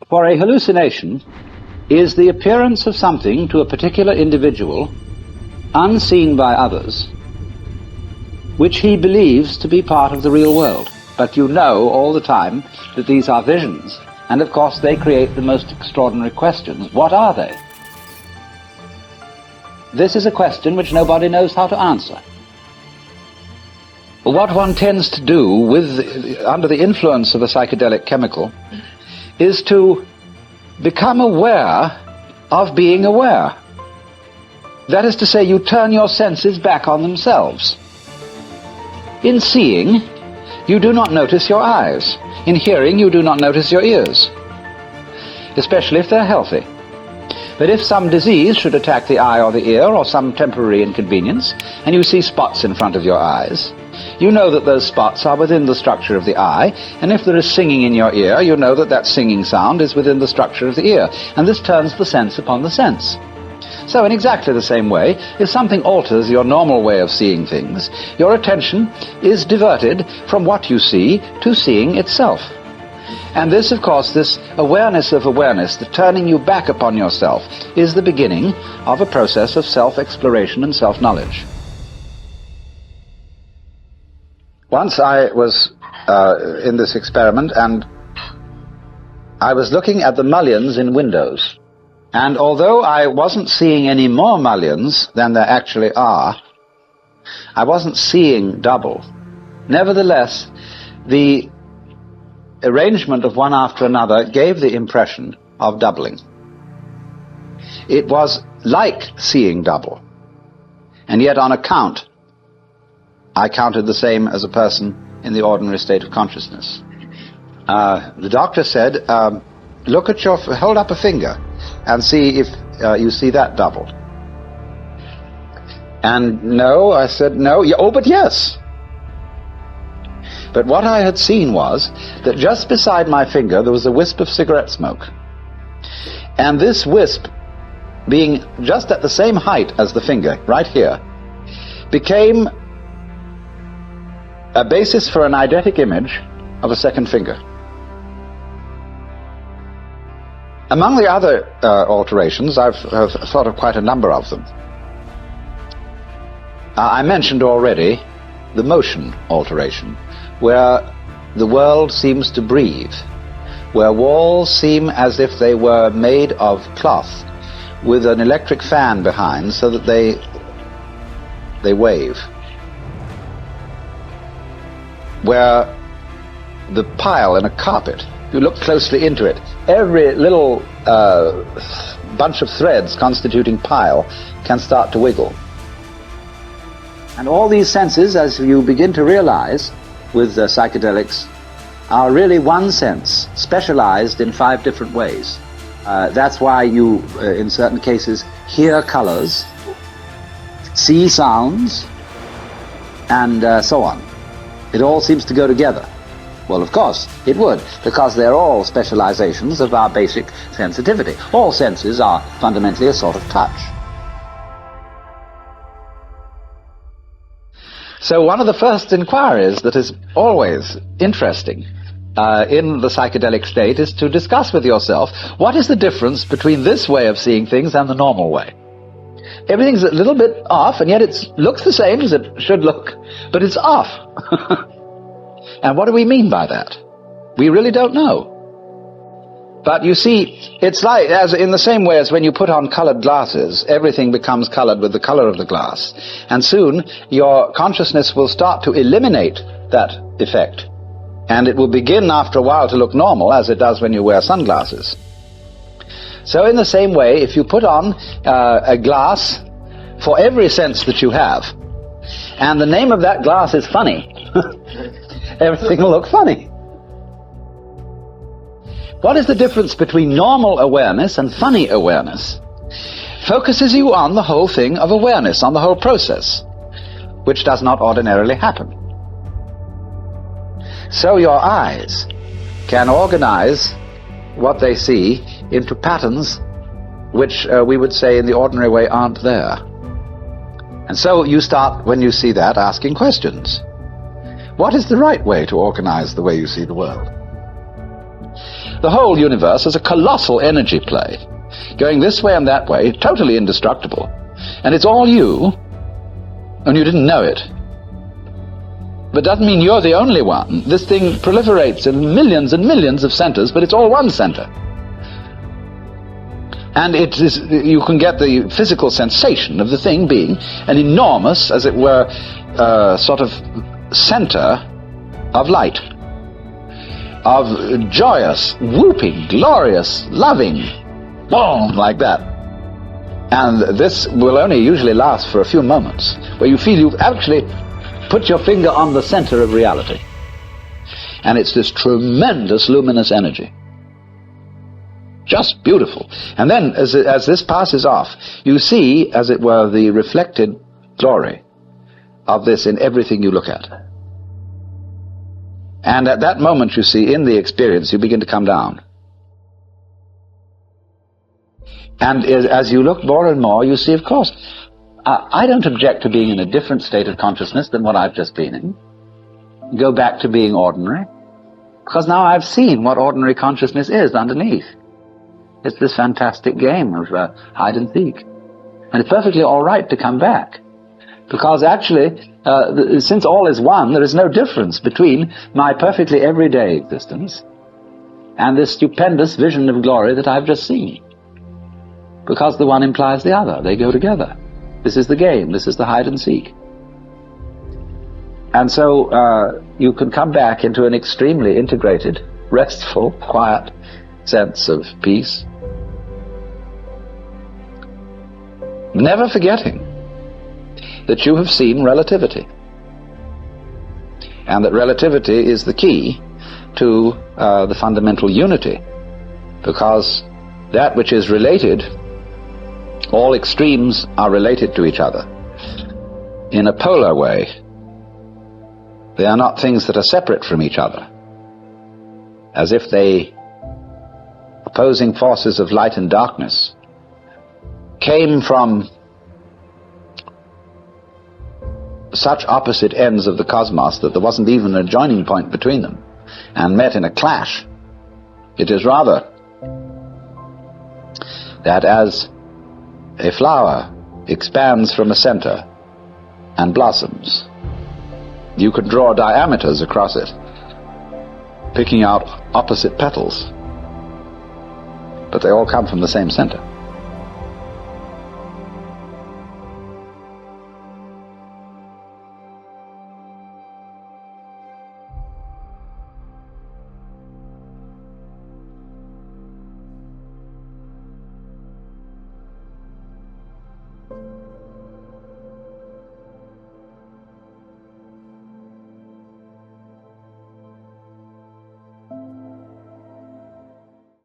For a hallucination is the appearance of something to a particular individual, unseen by others, which he believes to be part of the real world. But you know all the time that these are visions, and of course they create the most extraordinary questions. What are they? This is a question which nobody knows how to answer. What one tends to do under the influence of a psychedelic chemical is to become aware of being aware. That is to say, you turn your senses back on themselves. In seeing, you do not notice your eyes. In hearing, you do not notice your ears, especially if they're healthy. But if some disease should attack the eye or the ear, or some temporary inconvenience, and you see spots in front of your eyes, you know that those spots are within the structure of the eye, and if there is singing in your ear, you know that that singing sound is within the structure of the ear, and this turns the sense upon the sense. So in exactly the same way, if something alters your normal way of seeing things, your attention is diverted from what you see to seeing itself. And this, of course, this awareness of awareness, the turning you back upon yourself, is the beginning of a process of self-exploration and self-knowledge. Once I was in this experiment, and I was looking at the mullions in windows. And although I wasn't seeing any more mullions than there actually are, I wasn't seeing double. Nevertheless, the arrangement of one after another gave the impression of doubling. It was like seeing double. And yet on account, I counted the same as a person in the ordinary state of consciousness. The doctor said, look at hold up a finger and see if you see that doubled. And no, I said no. Oh, but yes. But what I had seen was that just beside my finger there was a wisp of cigarette smoke. And this wisp, being just at the same height as the finger, right here, became a basis for an eidetic image of a second finger. Among the other alterations, I've thought of quite a number of them. I mentioned already the motion alteration, where the world seems to breathe, where walls seem as if they were made of cloth with an electric fan behind so that they wave, where the pile in a carpet, you look closely into it, every little bunch of threads constituting pile can start to wiggle. And all these senses, as you begin to realize with psychedelics, are really one sense, specialized in 5 different ways. That's why you, in certain cases, hear colors, see sounds, and so on. It all seems to go together. Well, of course, it would, because they're all specializations of our basic sensitivity. All senses are fundamentally a sort of touch. So one of the first inquiries that is always interesting in the psychedelic state is to discuss with yourself, what is the difference between this way of seeing things and the normal way? Everything's a little bit off, and yet it looks the same as it should look, but it's off. And what do we mean by that? We really don't know. But you see, it's like, as in the same way as when you put on colored glasses, everything becomes colored with the color of the glass. And soon, your consciousness will start to eliminate that effect. And it will begin after a while to look normal, as it does when you wear sunglasses. So in the same way, if you put on a glass for every sense that you have, and the name of that glass is funny, everything will look funny. What is the difference between normal awareness and funny awareness? Focuses you on the whole thing of awareness, on the whole process, which does not ordinarily happen. So your eyes can organize what they see into patterns which we would say in the ordinary way aren't there. And so you start, when you see that, asking questions. What is the right way to organize the way you see the world? the whole universe as a colossal energy play, going this way and that way, totally indestructible. And it's all you, and you didn't know it. But doesn't mean you're the only one. This thing proliferates in millions and millions of centers, but it's all one center. And it is, you can get the physical sensation of the thing being an enormous, as it were, sort of center of light, of joyous, whooping, glorious, loving, boom, like that. And this will only usually last for a few moments, where you feel you've actually put your finger on the center of reality. And it's this tremendous luminous energy. Just beautiful. And then, as this passes off, you see, as it were, the reflected glory of this in everything you look at. And at that moment, you see, in the experience, you begin to come down. And as you look more and more, you see, of course, I don't object to being in a different state of consciousness than what I've just been in. Go back to being ordinary. Because now I've seen what ordinary consciousness is underneath. It's this fantastic game of hide and seek. And it's perfectly all right to come back. Because actually, since all is one, there is no difference between my perfectly everyday existence and this stupendous vision of glory that I've just seen. Because the one implies the other. They go together. This is the game. This is the hide and seek. And so you can come back into an extremely integrated, restful, quiet sense of peace. Never forgetting that you have seen relativity. And that relativity is the key to the fundamental unity. Because that which is related, all extremes are related to each other in a polar way. They are not things that are separate from each other, as if they, opposing forces of light and darkness, came from such opposite ends of the cosmos that there wasn't even a joining point between them, and met in a clash. It is rather that as a flower expands from a center and blossoms, you could draw diameters across it, picking out opposite petals, but they all come from the same center.